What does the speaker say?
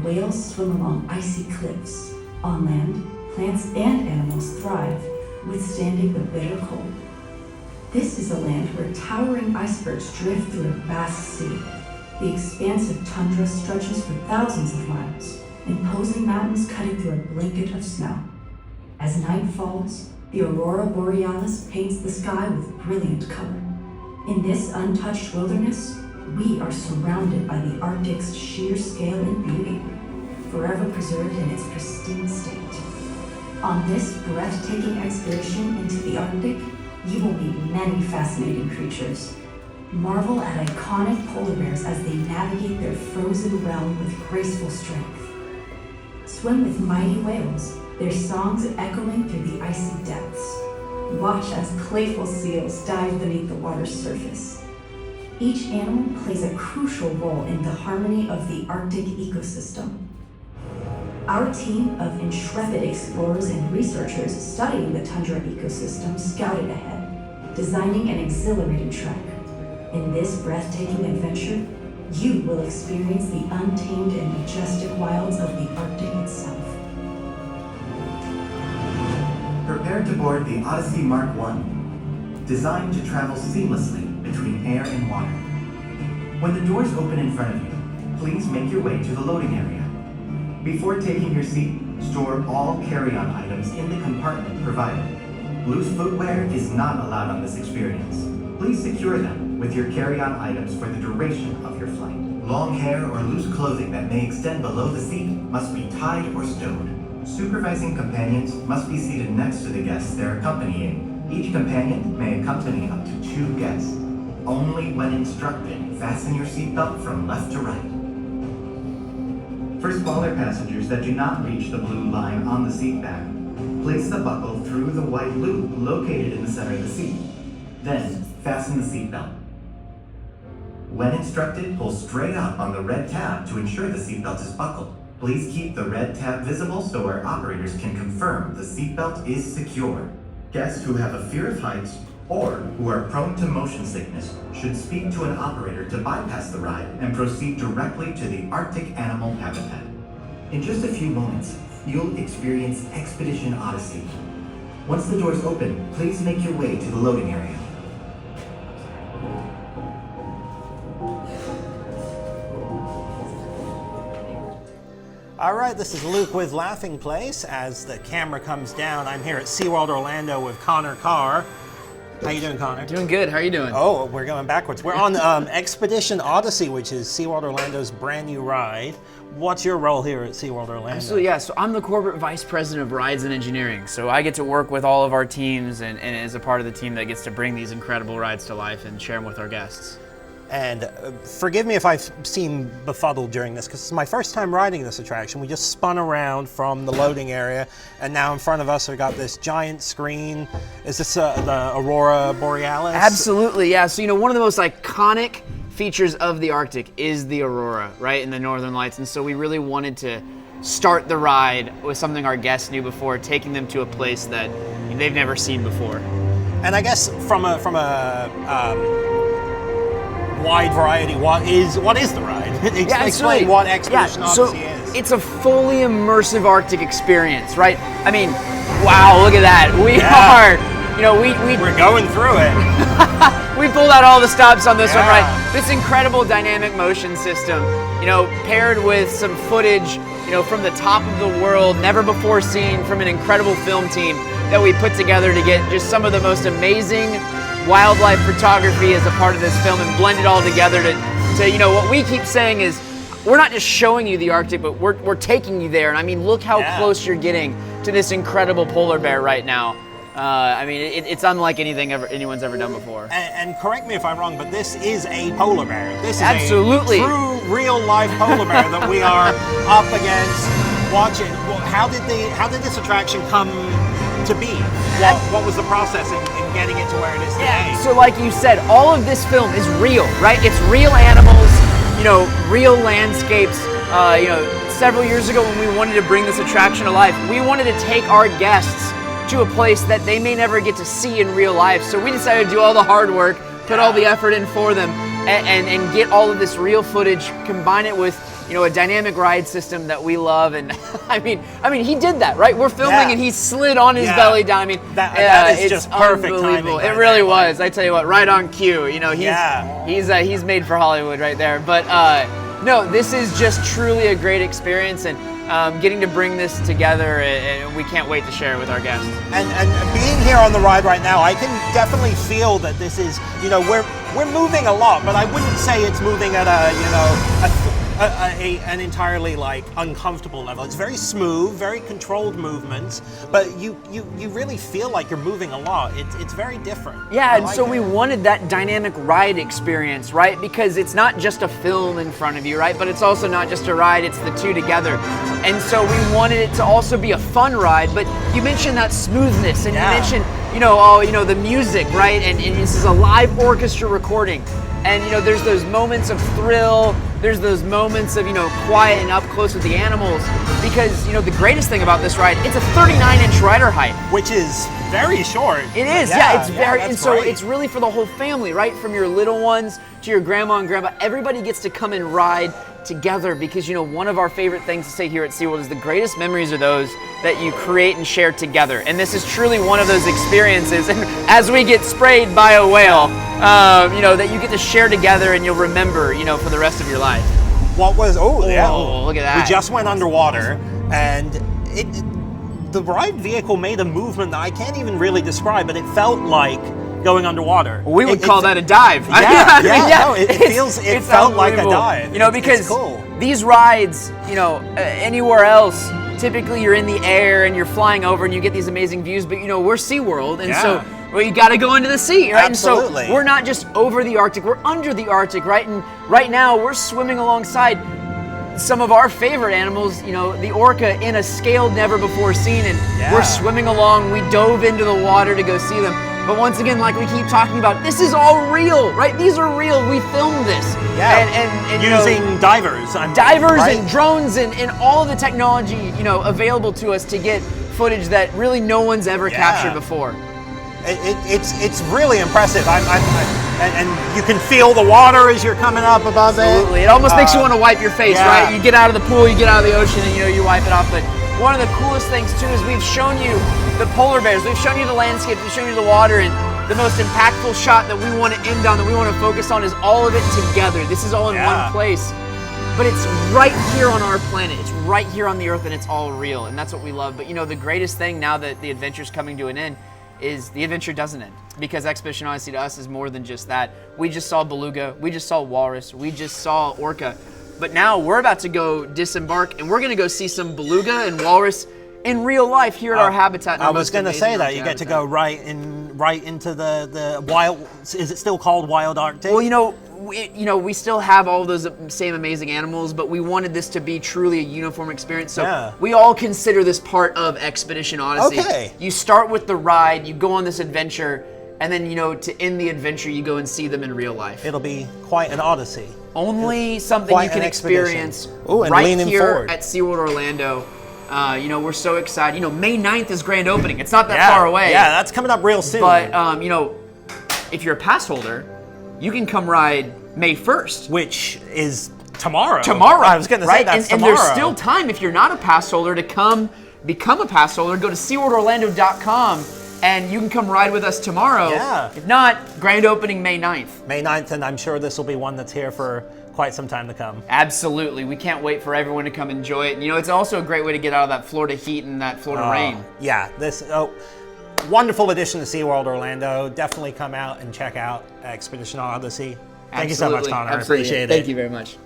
whales swim along icy cliffs. On land, plants and animals thrive, withstanding the bitter cold. This is a land where towering icebergs drift through a vast sea. The expansive tundra stretches for thousands of miles, imposing mountains cutting through a blanket of snow. As night falls, the aurora borealis paints the sky with brilliant color. In this untouched wilderness, we are surrounded by the Arctic's sheer scale and beauty, forever preserved in its pristine state. On this breathtaking expedition into the Arctic, you will meet many fascinating creatures. Marvel at iconic polar bears as they navigate their frozen realm with graceful strength. Swim with mighty whales, their songs echoing through the icy depths. Watch as playful seals dive beneath the water's surface. Each animal plays a crucial role in the harmony of the Arctic ecosystem. Our team of intrepid explorers and researchers studying the tundra ecosystem scouted ahead, designing an exhilarating trek. In this breathtaking adventure, you will experience the untamed and majestic wilds of the Arctic itself. Prepare to board the Odyssey Mark I, designed to travel seamlessly between air and water. When the doors open in front of you, please make your way to the loading area. Before taking your seat, store all carry-on items in the compartment provided. Loose footwear is not allowed on this experience. Please secure them with your carry-on items for the duration of your flight. Long hair or loose clothing that may extend below the seat must be tied or stowed. Supervising companions must be seated next to the guests they're accompanying. Each companion may accompany up to 2 guests. Only when instructed, fasten your seatbelt from left to right. For smaller passengers that do not reach the blue line on the seat back, place the buckle through the white loop located in the center of the seat. Then, fasten the seatbelt. When instructed, pull straight up on the red tab to ensure the seatbelt is buckled. Please keep the red tab visible so our operators can confirm the seatbelt is secure. Guests who have a fear of heights or who are prone to motion sickness should speak to an operator to bypass the ride and proceed directly to the Arctic animal habitat. In just a few moments, you'll experience Expedition Odyssey. Once the doors open, please make your way to the loading area. All right, this is Luke with Laughing Place. As the camera comes down, I'm here at SeaWorld Orlando with Conner Carr. How you doing, Conner? Doing good. How are you doing? Oh, we're going backwards. We're on Expedition Odyssey, which is SeaWorld Orlando's brand new ride. What's your role here at SeaWorld Orlando? Absolutely, yeah. So I'm the corporate vice president of rides and engineering. So I get to work with all of our teams and as a part of the team that gets to bring these incredible rides to life and share them with our guests. And forgive me if I've seemed befuddled during this, because it's my first time riding this attraction. We just spun around from the loading area, and now in front of us we've got this giant screen. Is this the Aurora Borealis? Absolutely, yeah. So, one of the most iconic features of the Arctic is the Aurora, right, in the Northern Lights. And so we really wanted to start the ride with something our guests knew before, taking them to a place that they've never seen before. And I guess from a wide variety, what is the ride? Explain what Expedition Odyssey is. It's a fully immersive Arctic experience, right? I mean, wow, look at that. We're going through it. We pulled out all the stops on this one, right? This incredible dynamic motion system, paired with some footage, from the top of the world, never before seen, from an incredible film team that we put together to get just some of the most amazing wildlife photography as a part of this film and blend it all together to what we keep saying is we're not just showing you the Arctic, but we're taking you there. And I mean, look how close you're getting to this incredible polar bear right now. It's unlike anything anyone's ever done before. And correct me if I'm wrong, but this is a polar bear. This is absolutely a true, real-life polar bear that we are up against watching. Well, how did this attraction come to be? What was the process in getting it to where it is today? So like you said, all of this film is real, right? It's real animals, real landscapes. Several years ago when we wanted to bring this attraction to life, we wanted to take our guests to a place that they may never get to see in real life. So we decided to do all the hard work, put all the effort in for them, and get all of this real footage, combine it with a dynamic ride system that we love. And I mean, he did that, right? We're filming and he slid on his belly down. I mean, that is it's just perfect unbelievable. timing. It really was. I tell you what, right on cue. He's made for Hollywood right there. But no, this is just truly a great experience, and getting to bring this together, and we can't wait to share it with our guests. And being here on the ride right now, I can definitely feel that this is, we're moving a lot, but I wouldn't say it's moving at an entirely uncomfortable level. It's very smooth, very controlled movements, but you really feel like you're moving a lot. It's very different. Yeah, and so we wanted that dynamic ride experience, right? Because it's not just a film in front of you, right? But it's also not just a ride, it's the two together. And so we wanted it to also be a fun ride, but you mentioned that smoothness, and you mentioned, the music, right? And this is a live orchestra recording. And there's those moments of thrill, there's those moments of quiet and up close with the animals, because the greatest thing about this ride, it's a 39-inch rider height, which is very short. It is, it's very, and so it's really for the whole family, right? From your little ones to your grandma and grandpa, everybody gets to come and ride together, because one of our favorite things to say here at SeaWorld is the greatest memories are those that you create and share together, and this is truly one of those experiences. And as we get sprayed by a whale, that you get to share together and you'll remember, for the rest of your life. What was? Oh, yeah! Look at that. We just went underwater, and the ride vehicle made a movement that I can't even really describe, but it felt like going underwater. We would call that a dive. It felt like a dive. Because cool. These rides, anywhere else, typically you're in the air and you're flying over and you get these amazing views, but we're SeaWorld, and so you got to go into the sea, right? Absolutely. And so we're not just over the Arctic, we're under the Arctic, right? And right now we're swimming alongside some of our favorite animals, the orca, in a scale never before seen, and we're swimming along. We dove into the water to go see them. But once again, like we keep talking about, this is all real, right? These are real. We filmed this. Yeah. And using divers. And drones and all of the technology, available to us to get footage that really no one's ever captured before. It's really impressive. And you can feel the water as you're coming up above it. Absolutely. It almost makes you want to wipe your face, right? You get out of the pool, you get out of the ocean, and you wipe it off. But one of the coolest things too is we've shown you the polar bears, we've shown you the landscape, we've shown you the water, and the most impactful shot that we want to end on, that we want to focus on, is all of it together. This is all in one place. But it's right here on our planet. It's right here on the Earth, and it's all real, and that's what we love. But the greatest thing now that the adventure's coming to an end is the adventure doesn't end, because Expedition Odyssey to us is more than just that. We just saw beluga, we just saw walrus, we just saw orca, but now we're about to go disembark, and we're going to go see some beluga and walrus in real life here at our habitat. I was going to say that you get to go right into the wild. Is it still called Wild Arctic? Well, we still have all those same amazing animals, but we wanted this to be truly a uniform experience. So we all consider this part of Expedition Odyssey. Okay. You start with the ride, you go on this adventure, and then to end the adventure, you go and see them in real life. It'll be quite an odyssey. Only something you can experience right here at SeaWorld Orlando. We're so excited. May 9th is grand opening. It's not that far away. Yeah, that's coming up real soon. But, if you're a pass holder, you can come ride May 1st. Which is tomorrow. I was going to say that's tomorrow. And there's still time, if you're not a pass holder, to come become a pass holder. Go to SeaWorldOrlando.com and you can come ride with us tomorrow. Yeah. If not, grand opening May 9th. May 9th, and I'm sure this will be one that's here for quite some time to come. Absolutely. We can't wait for everyone to come enjoy it. It's also a great way to get out of that Florida heat and that Florida rain. Yeah, this wonderful addition to SeaWorld Orlando. Definitely come out and check out Expedition Odyssey. Thank you so much, Conner. I appreciate it. Thank you very much.